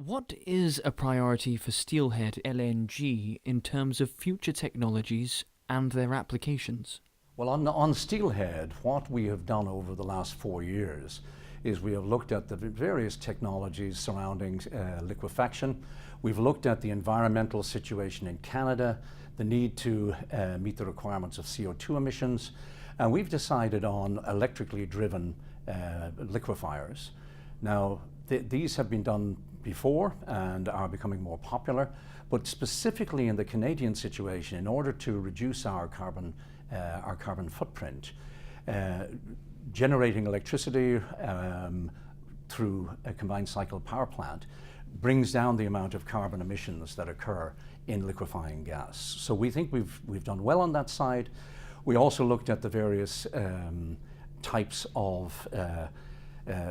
What is a priority for Steelhead LNG in terms of future technologies and their applications? Well, on Steelhead, what we have done over the last 4 years is we have looked at the various technologies surrounding liquefaction. We've looked at the environmental situation in Canada, the need to meet the requirements of CO2 emissions, and we've decided on electrically driven liquefiers. Now, these have been done before and are becoming more popular, but specifically in the Canadian situation, in order to reduce our carbon footprint, generating electricity through a combined cycle power plant brings down the amount of carbon emissions that occur in liquefying gas. So we think we've done well on that side. We also looked at the various types of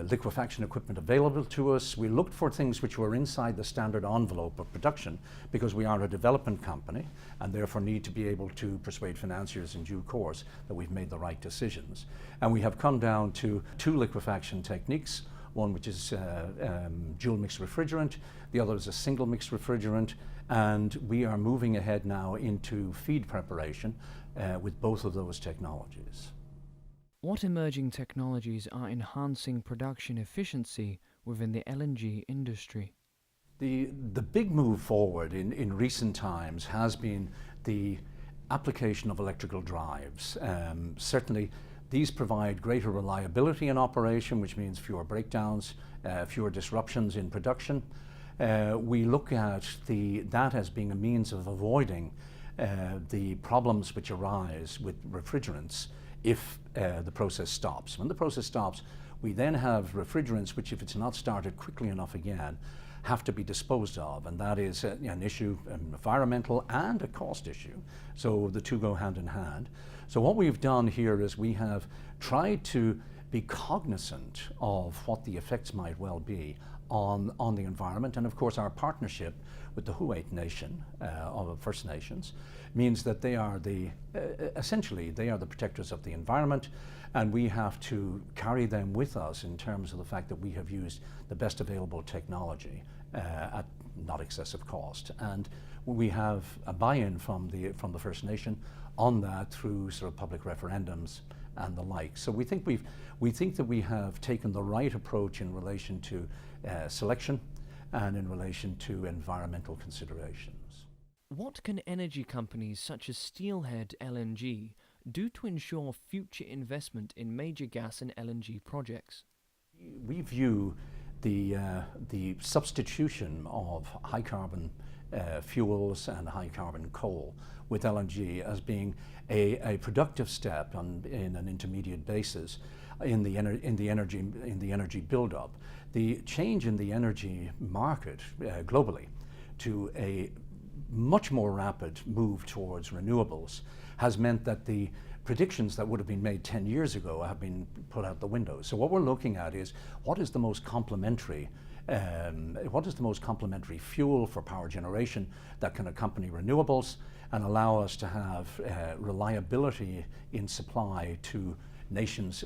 liquefaction equipment available to us. We looked for things which were inside the standard envelope of production because we are a development company and therefore need to be able to persuade financiers in due course that we've made the right decisions. And we have come down to two liquefaction techniques, one which is dual mixed refrigerant, the other is a single mixed refrigerant, and we are moving ahead now into feed preparation with both of those technologies. What emerging technologies are enhancing production efficiency within the LNG industry? The big move forward in recent times has been the application of electrical drives. Certainly these provide greater reliability in operation, which means fewer breakdowns, fewer disruptions in production. We look at that as being a means of avoiding the problems which arise with refrigerants if the process stops. When the process stops, we then have refrigerants which, if it's not started quickly enough again, have to be disposed of, and that is an issue, an environmental and a cost issue. So the two go hand in hand. So what we've done here is we have tried to be cognizant of what the effects might well be on the environment, and of course our partnership with the Huet Nation of First Nations means that they are essentially they are the protectors of the environment, and we have to carry them with us in terms of the fact that we have used the best available technology at not excessive cost, and we have a buy-in from the First Nation on that through sort of public referendums and the like. So we think that we have taken the right approach in relation to selection and in relation to environmental considerations. What can energy companies such as Steelhead LNG do to ensure future investment in major gas and LNG projects? We view the substitution of high carbon fuels and high carbon coal with LNG as being a productive step in an intermediate basis in the energy build-up. The change in the energy market globally to a much more rapid move towards renewables has meant that the predictions that would have been made 10 years ago have been put out the window. So what we're looking at is what is the most complementary fuel for power generation that can accompany renewables and allow us to have reliability in supply to nations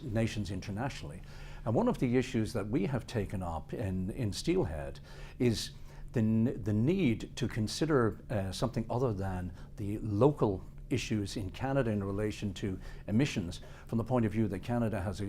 internationally. And one of the issues that we have taken up in Steelhead is the need to consider something other than the local issues in Canada in relation to emissions, from the point of view that Canada has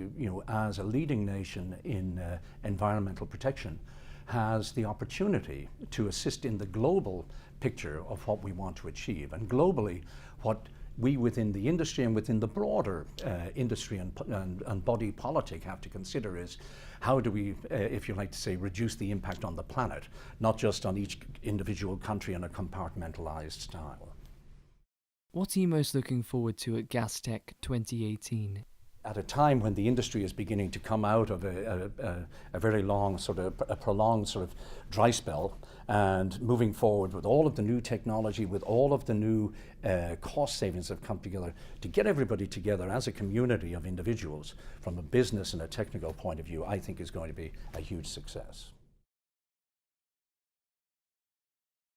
as a leading nation in environmental protection, has the opportunity to assist in the global picture of what we want to achieve. And globally, what we within the industry and within the broader industry and body politic have to consider is how do we, if you like to say, reduce the impact on the planet, not just on each individual country in a compartmentalized style. What are you most looking forward to at Gastech 2018? At a time when the industry is beginning to come out of a very long a prolonged sort of dry spell, and moving forward with all of the new technology, with all of the new cost savings that have come together, to get everybody together as a community of individuals from a business and a technical point of view, I think is going to be a huge success.